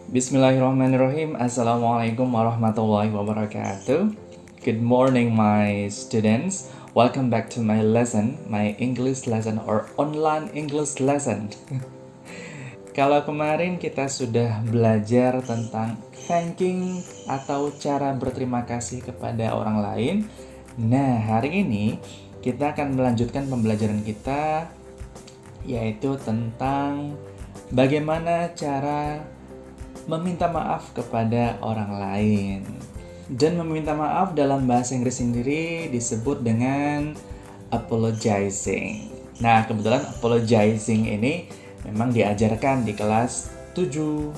Bismillahirrahmanirrahim. Assalamualaikum warahmatullahi wabarakatuh. Good morning, my students. Welcome back to my lesson, my English lesson or online English lesson. Kalau kemarin kita sudah belajar tentang thanking atau cara berterima kasih kepada orang lain. Nah, hari ini kita akan melanjutkan pembelajaran kita yaitu tentang bagaimana cara meminta maaf kepada orang lain. Dan meminta maaf dalam bahasa Inggris sendiri disebut dengan apologizing. Nah, kebetulan apologizing ini memang diajarkan di kelas 7.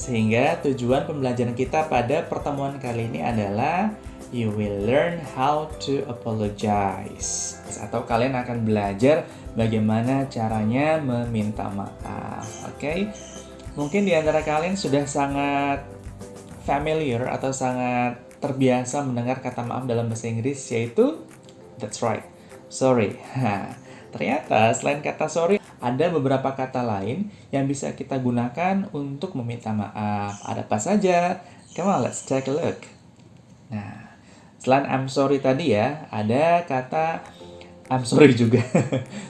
Sehingga tujuan pembelajaran kita pada pertemuan kali ini adalah you will learn how to apologize. Atau kalian akan belajar bagaimana caranya meminta maaf. Oke? Mungkin di antara kalian sudah sangat familiar atau sangat terbiasa mendengar kata maaf dalam bahasa Inggris, yaitu that's right, sorry. Ternyata selain kata sorry, ada beberapa kata lain yang bisa kita gunakan untuk meminta maaf. Ada apa saja? Come on, let's take a look. Nah, selain I'm sorry tadi ya, ada kata I'm sorry juga.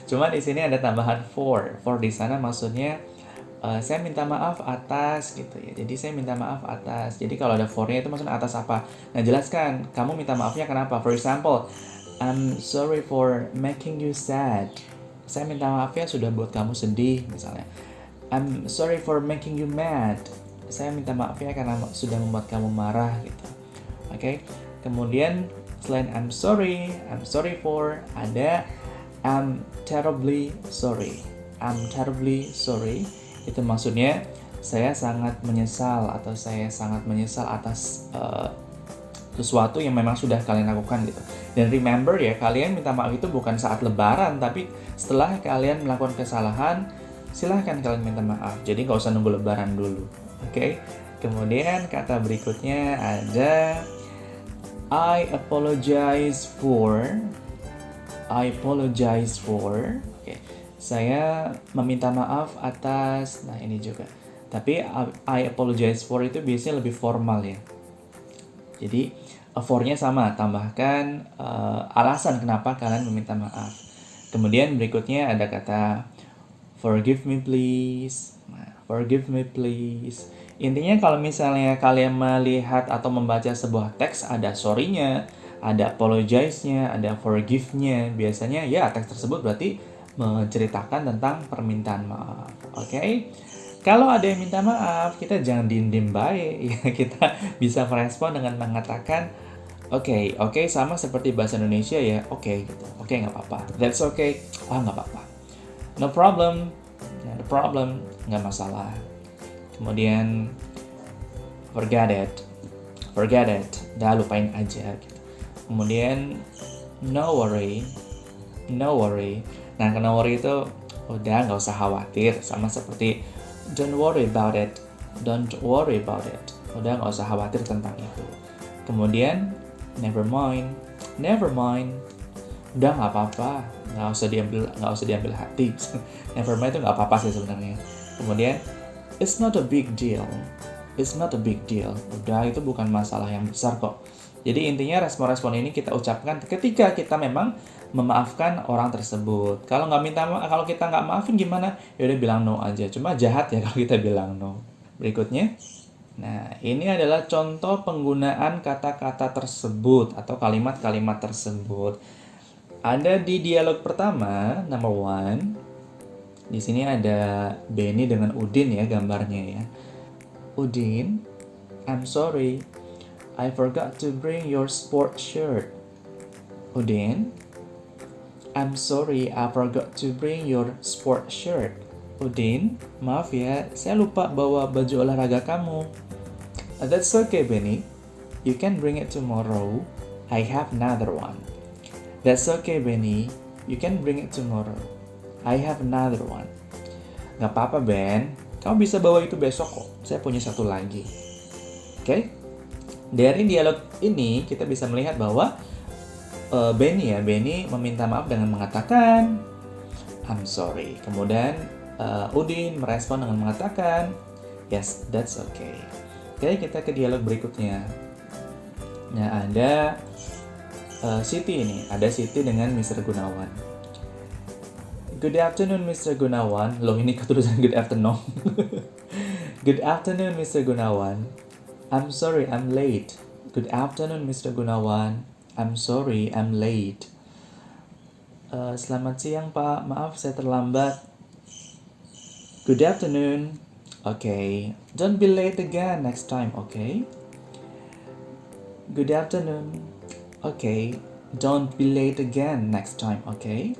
Cuman di sini ada tambahan for. For di sana maksudnya saya minta maaf atas gitu ya. Jadi saya minta maaf atas. Jadi kalau ada for-nya itu maksudnya atas apa? Nah, jelaskan. Kamu minta maafnya kenapa? For example, I'm sorry for making you sad. Saya minta maaf ya sudah buat kamu sedih misalnya. I'm sorry for making you mad. Saya minta maaf ya karena sudah membuat kamu marah gitu. Oke. Kemudian selain I'm sorry for, ada I'm terribly sorry. I'm terribly sorry. Itu maksudnya saya sangat menyesal atau saya sangat menyesal atas sesuatu yang memang sudah kalian lakukan gitu. Dan remember ya, kalian minta maaf itu bukan saat lebaran, tapi setelah kalian melakukan kesalahan, silahkan kalian minta maaf. Jadi nggak usah nunggu lebaran dulu. Oke? Kemudian kata berikutnya ada I apologize for. Oke. Saya meminta maaf atas, nah ini juga. Tapi I apologize for itu biasanya lebih formal ya. Jadi for-nya sama, tambahkan alasan kenapa kalian meminta maaf. Kemudian berikutnya ada kata forgive me please. Nah, forgive me please. Intinya kalau misalnya kalian melihat atau membaca sebuah teks ada sorry-nya, ada apologize-nya, ada forgive-nya. Biasanya ya teks tersebut berarti menceritakan tentang permintaan maaf. Oke? Kalau ada yang minta maaf, kita jangan diem-diem baik. Ya, kita bisa merespon dengan mengatakan oke, sama seperti bahasa Indonesia ya. Oke, gitu. Oke, nggak apa-apa. That's okay. Nggak apa-apa. No problem. No problem. Nggak masalah. Kemudian forget it. Dah lupain aja gitu. Kemudian no worry. Nah, no worry itu udah nggak usah khawatir, sama seperti don't worry about it. Udah nggak usah khawatir tentang itu. Kemudian never mind. Udah nggak apa-apa, nggak usah diambil hati. Never mind itu nggak apa-apa sih sebenarnya. Kemudian it's not a big deal. Udah, itu bukan masalah yang besar kok. Jadi intinya respon-respon ini kita ucapkan ketika kita memang memaafkan orang tersebut. Kalau kalau kita nggak maafin gimana? Ya udah bilang no aja. Cuma jahat ya kalau kita bilang no. Berikutnya, nah ini adalah contoh penggunaan kata-kata tersebut atau kalimat-kalimat tersebut. Ada di dialog pertama, number 1. Di sini ada Benny dengan Udin ya gambarnya ya. Udin, I'm sorry, I forgot to bring your sport shirt. Udin, I'm sorry, I forgot to bring your sport shirt. Udin, maaf ya, saya lupa bawa baju olahraga kamu. That's okay, Benny. You can bring it tomorrow. I have another one. That's okay, Benny. You can bring it tomorrow. I have another one. Gak apa-apa, Ben. Kamu bisa bawa itu besok kok. Saya punya satu lagi. Oke? Dari dialog ini kita bisa melihat bahwa Benny meminta maaf dengan mengatakan I'm sorry. Kemudian Udin merespon dengan mengatakan Yes, that's okay. Oke, kita ke dialog berikutnya. Nah, ada Siti ini. Ada Siti dengan Mr. Gunawan. Good afternoon, Mr. Gunawan. Loh, ini ketulisan good afternoon. Good afternoon, Mr. Gunawan. I'm sorry, I'm late. Good afternoon, Mr. Gunawan. I'm sorry, I'm late. Selamat siang, Pak. Maaf, saya terlambat. Good afternoon. Okay. Don't be late again next time, okay? Good afternoon. Okay. Don't be late again next time, okay?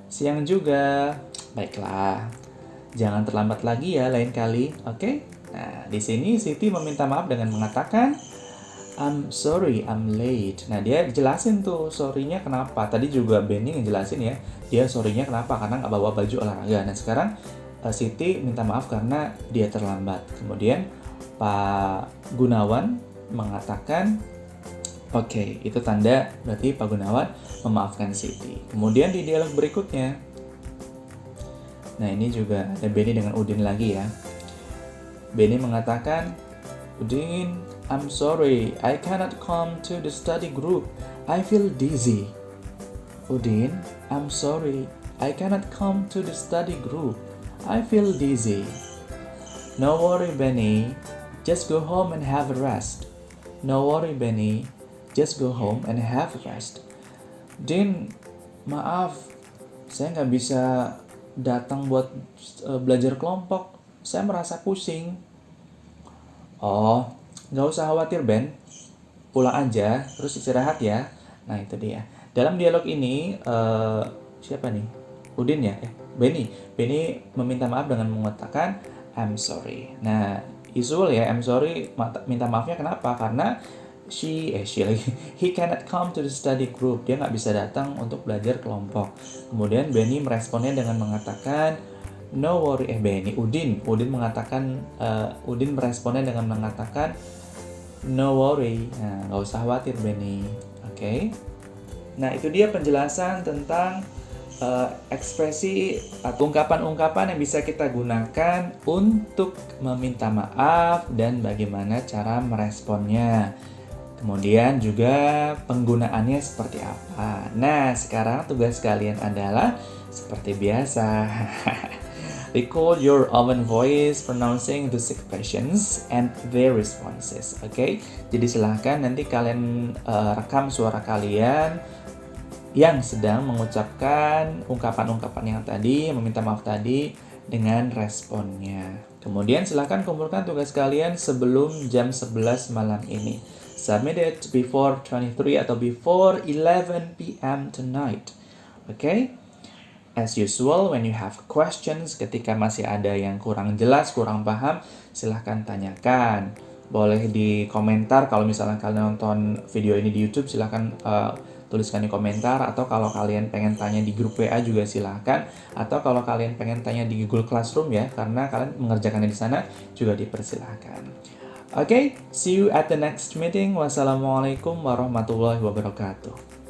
Siang juga. Baiklah. Jangan terlambat lagi ya lain kali, okay? Nah, di sini Siti meminta maaf dengan mengatakan, I'm sorry, I'm late. Nah, dia jelasin tuh sorry-nya kenapa. Tadi juga Benny ngejelasin ya, dia sorry-nya kenapa, karena nggak bawa baju olahraga. Nah, sekarang Siti minta maaf karena dia terlambat. Kemudian Pak Gunawan mengatakan, oke, itu tanda berarti Pak Gunawan memaafkan Siti. Kemudian di dialog berikutnya, nah ini juga ada Benny dengan Udin lagi ya. Benny mengatakan, Udin, I'm sorry, I cannot come to the study group. I feel dizzy. Udin, I'm sorry, I cannot come to the study group. I feel dizzy. No worry, Benny. Just go home and have a rest. No worry, Benny. Just go home and have a rest. Din, maaf, saya nggak bisa datang buat belajar kelompok. Saya merasa pusing. Oh, nggak usah khawatir, Ben. Pulang aja, terus istirahat ya. Nah, itu dia. Dalam dialog ini, siapa nih? Udin ya? Benny meminta maaf dengan mengatakan I'm sorry. Nah, usual ya, I'm sorry, minta maafnya kenapa? Karena he cannot come to the study group. Dia nggak bisa datang untuk belajar kelompok. Kemudian Benny meresponnya dengan mengatakan no worry. Udin mengatakan, Udin meresponnya dengan mengatakan no worry. Nah, nggak usah khawatir, Benny. Oke. Nah, itu dia penjelasan tentang ekspresi atau ungkapan-ungkapan yang bisa kita gunakan untuk meminta maaf dan bagaimana cara meresponnya. Kemudian juga penggunaannya seperti apa. Nah, sekarang tugas kalian adalah seperti biasa. Record your own voice pronouncing the expressions and their responses. Oke? Jadi silahkan nanti kalian rekam suara kalian yang sedang mengucapkan ungkapan-ungkapan yang tadi, meminta maaf tadi, dengan responnya. Kemudian silakan kumpulkan tugas kalian sebelum jam 11 malam ini. Submit it before 23 atau before 11 p.m. tonight. Okay? As usual, when you have questions, ketika masih ada yang kurang jelas, kurang paham, silahkan tanyakan. Boleh di komentar, kalau misalnya kalian nonton video ini di YouTube, silahkan tuliskan di komentar, atau kalau kalian pengen tanya di grup WA juga silahkan, atau kalau kalian pengen tanya di Google Classroom ya, karena kalian mengerjakannya di sana juga dipersilahkan. Okay, see you at the next meeting. Wassalamualaikum warahmatullahi wabarakatuh.